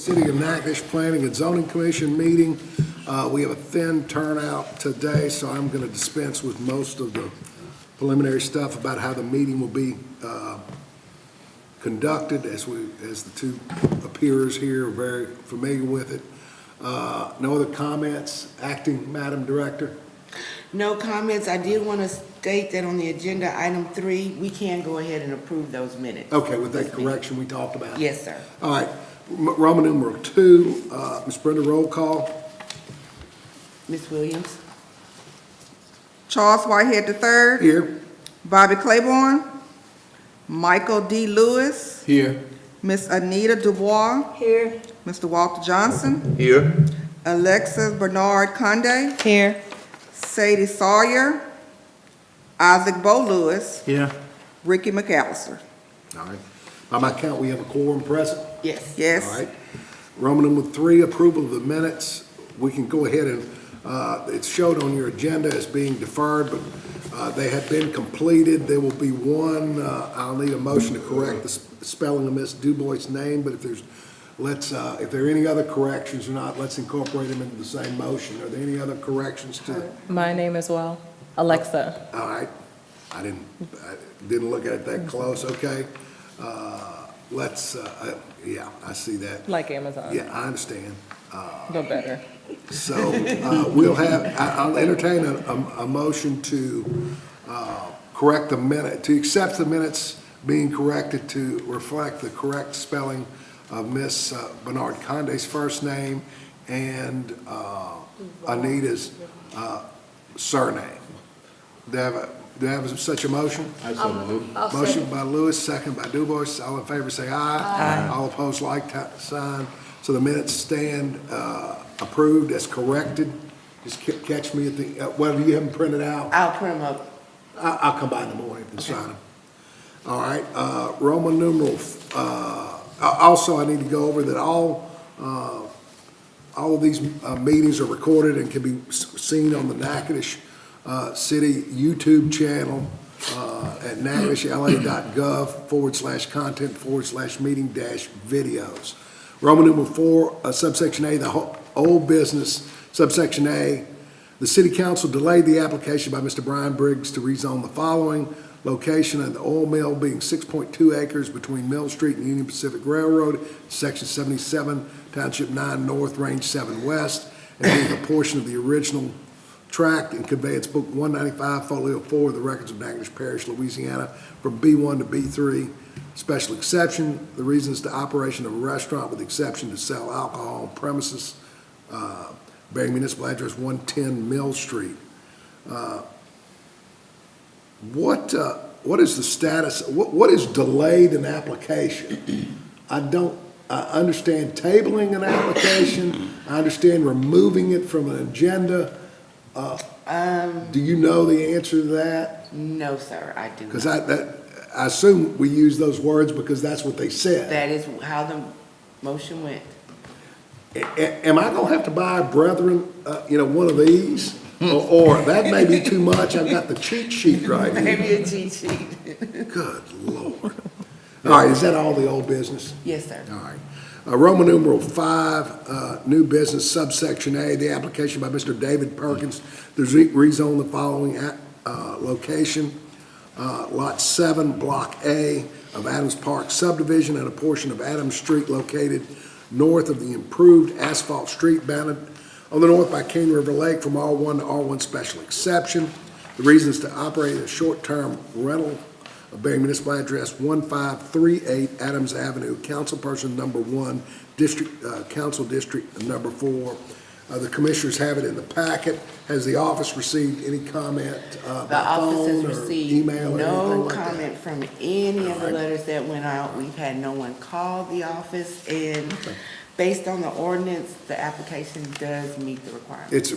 City of Natchitoches Planning and Zoning Commission meeting. We have a thin turnout today, so I'm going to dispense with most of the preliminary stuff about how the meeting will be conducted, as the two appearers here are very familiar with it. No other comments, Acting Madam Director? No comments. I did want to state that on the agenda, item 3, we can go ahead and approve those minutes. Okay, with that correction we talked about? Yes, sir. All right, Roman numeral 2, Ms. Brenda, roll call. Ms. Williams? Charles Whitehead III, Here. Bobby Claiborne, Michael D. Lewis, Here. Miss Anita Dubois, Here. Mr. Walter Johnson, Here. Alexis Bernard Conde, Here. Sadie Sawyer, Isaac Bo Lewis, Here. Ricky McAllister. All right. By my count, we have a quorum present. Yes. Yes. All right. Roman numeral 3, approval of the minutes. We can go ahead and, it's showed on your agenda as being deferred, but they have been completed. There will be one, I'll need a motion to correct the spelling of Ms. Dubois' name, but if there are any other corrections or not, let's incorporate them into the same motion. Are there any other corrections to? My name as well, Alexa. All right. I didn't look at it that close, okay. Yeah, I see that. Like Amazon, Yeah, I understand. but better. So I'll entertain a motion to correct the minute, to accept the minutes being corrected to reflect the correct spelling of Miss Bernard Conde's first name and Anita's surname. Do I have such a motion? I so move. Motion by Lewis, second by Dubois. All in favor say aye. Aye. All opposed, like sign. So the minutes stand approved as corrected. Just catch me at the, whatever you haven't printed out. I'll print them up. I'll come by in the morning and sign them. All right, Roman numeral, also I need to go over that all of these meetings are recorded and can be seen on the Natchitoches City YouTube channel at natchitoches.gov/content/meeting-videos. Roman numeral 4, subsection A, the old business, subsection A, the City Council delayed the application by Mr. Brian Briggs to rezone the following: location of the oil mill being 6.2 acres between Mill Street and Union Pacific Railroad, Section 77, Township 9 North, Range 7 West, and being a portion of the original tract and conveyance book 195, folio 4 of the records of Natchitoches Parish, Louisiana, from B1 to B3. Special exception, the reasons to operation of a restaurant with exception to sell alcohol on premises, bearing municipal address 110 Mill Street. What is the status, what is delayed in application? I understand tabling an application. I understand removing it from an agenda. Do you know the answer to that? No, sir, I do Because not. I assume we use those words because that's what they said. That is how the motion went. Am I gonna have to buy brethren, one of these? Or that may be too much. I've got the cheat sheet right here. Maybe a cheat sheet. Good Lord. All right, is that all the old business? Yes, sir. All right. Roman numeral 5, new business, subsection A, the application by Mr. David Perkins to rezone the following location. Lot 7, Block A of Adams Park subdivision and a portion of Adams Street located north of the improved asphalt street bounded on the north by Cane River Lake from R1 to R1 special exception. The reasons to operate a short-term rental bearing municipal address 1538 Adams Avenue, councilperson number 1, council district number 4. The commissioners have it in the packet. Has the office received any comment The by office has phone or received email or anything no like that? comment from any of the Alright. letters that went out. We've had no one call the office, and based on the ordinance, the application does meet the requirements. It's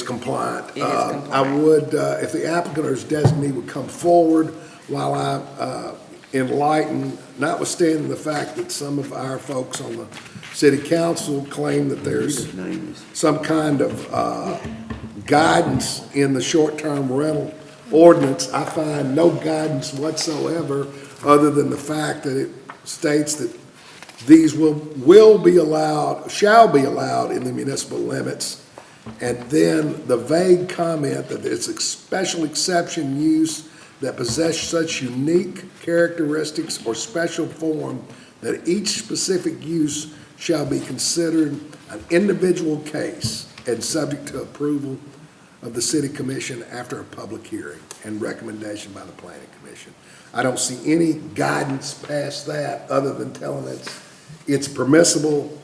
compliant. It is compliant. I would, if the applicant or his designee would come forward while I enlighten, notwithstanding the fact that some of our folks on the city council claim that there's some kind of guidance in the short-term rental ordinance. I find no guidance whatsoever other than the fact that it states that These will be allowed, shall be allowed in the municipal limits. And then the vague comment that it's a special exception use that possess such unique characteristics or special form that each specific use shall be considered an individual case and subject to approval of the city commission after a public hearing and recommendation by the planning commission. I don't see any guidance past that other than telling us it's permissible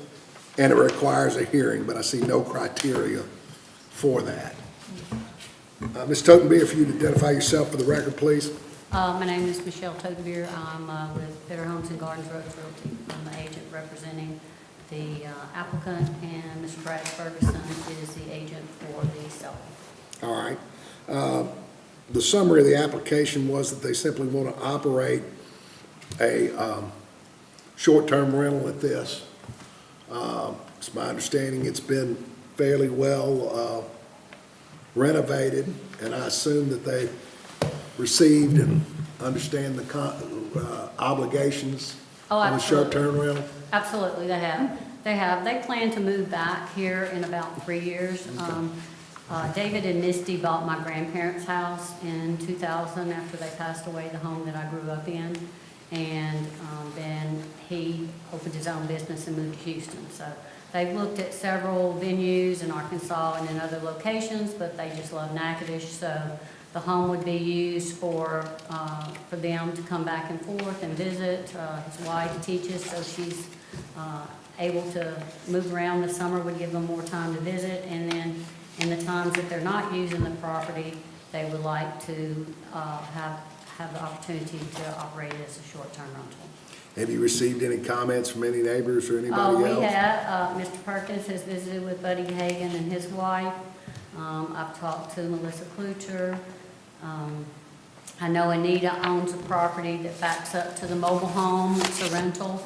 and it requires a hearing, but I see no criteria for that. Ms. Totenby, if you'd identify yourself for the record, please. My name is Michelle Totenbier. I'm with Better Homes and Gardens Roads Realty. I'm the agent representing the applicant, and Mr. Brad Ferguson is the agent for the seller. All right. The summary of the application was that they simply want to operate a short-term rental at this. It's my understanding it's been fairly well renovated, and I assume that they received and understand the obligations Oh, on the absolutely. short-term rental. Absolutely, they have. They plan to move back here in about 3 years. David and Misty bought my grandparents' house in 2000 after they passed away, the home that I grew up in. And then he opened his own business and moved to Houston. So they've looked at several venues in Arkansas and in other locations, but they just love Natchitoches. So the home would be used for them to come back and forth and visit. His wife teaches, so she's able to move around. The summer would give them more time to visit. And then in the times that they're not using the property, they would like to have the opportunity to operate it as a short-term rental. Have you received any comments from any neighbors or anybody else? We have. Mr. Perkins has visited with Buddy Hagan and his wife. I've talked to Melissa Klucher. I know Anita owns a property that backs up to the mobile home. It's a rental.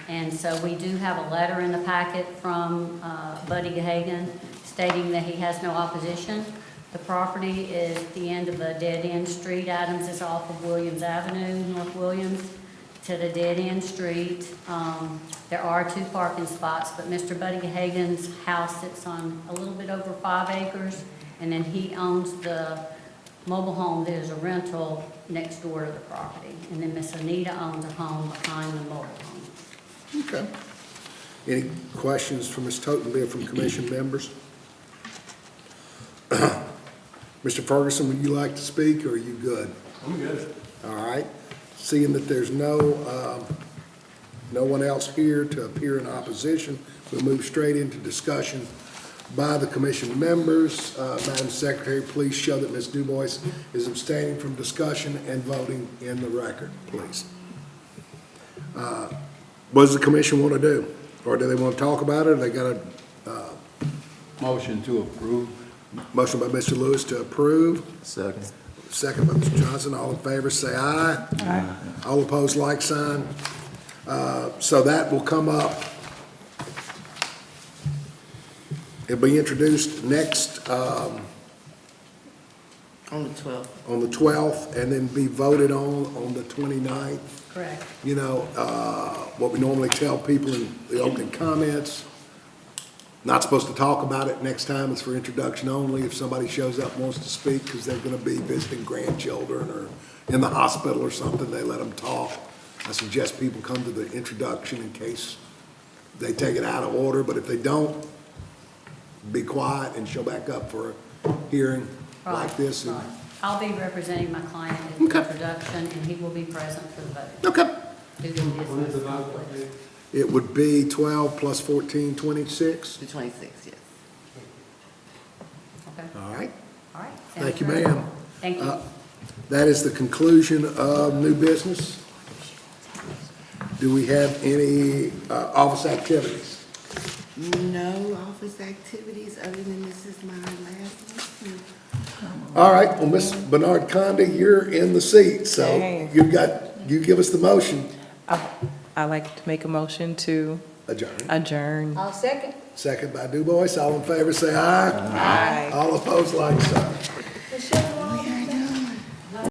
And so we do have a letter in the packet from Buddy Hagan stating that he has no opposition. The property is at the end of a dead-end street. Adams is off of Williams Avenue, North Williams. It's at a dead-end street. There are 2 parking spots, but Mr. Buddy Hagan's house sits on a little bit over 5 acres, and then he owns the mobile home that is a rental next door to the property. And then Miss Anita owns a home behind the mobile home. Okay. Any questions from Ms. Totenby or from commission members? Mr. Ferguson, would you like to speak, or are you good? I'm good. All right. Seeing that there's no one else here to appear in opposition, we'll move straight into discussion by the commission members. Madam Secretary, please show that Ms. DuBois is abstaining from discussion and voting in the record, please. What does the commission want to do? Or do they want to talk about it, or they got a Motion to approve. motion by Mr. Lewis to approve? Second. Second by Mr. Johnson. All in favor, say aye. Aye. All opposed, like sign. So that will come up. It'll be introduced next, On the 12th. on the 12th, and then be voted on the 29th. Correct. You know, what we normally tell people in the opening comments, not supposed to talk about it next time, it's for introduction only. If somebody shows up and wants to speak because they're going to be visiting grandchildren or in the hospital or something, they let them talk. I suggest people come to the introduction in case they take it out of order, but if they don't, be quiet and show back up for a hearing like this. Right. I'll be representing my client at the introduction, and he will be present for the vote. Okay. Due to business conflicts. It would be 12 plus 14, 26. The 26th, yes. Okay, All right. all right. Thank you, Sounds great. ma'am. Thank you. That is the conclusion of new business. Do we have any office activities? No office activities other than this is my last one. All right, well, Ms. Bernard Conde, you're in the seat, so Hey. you give us the motion. I'd like to make a motion to Adjourn. adjourn. I'll second. Second by DuBois. All in favor, say aye. Aye. All opposed, like sign. Michelle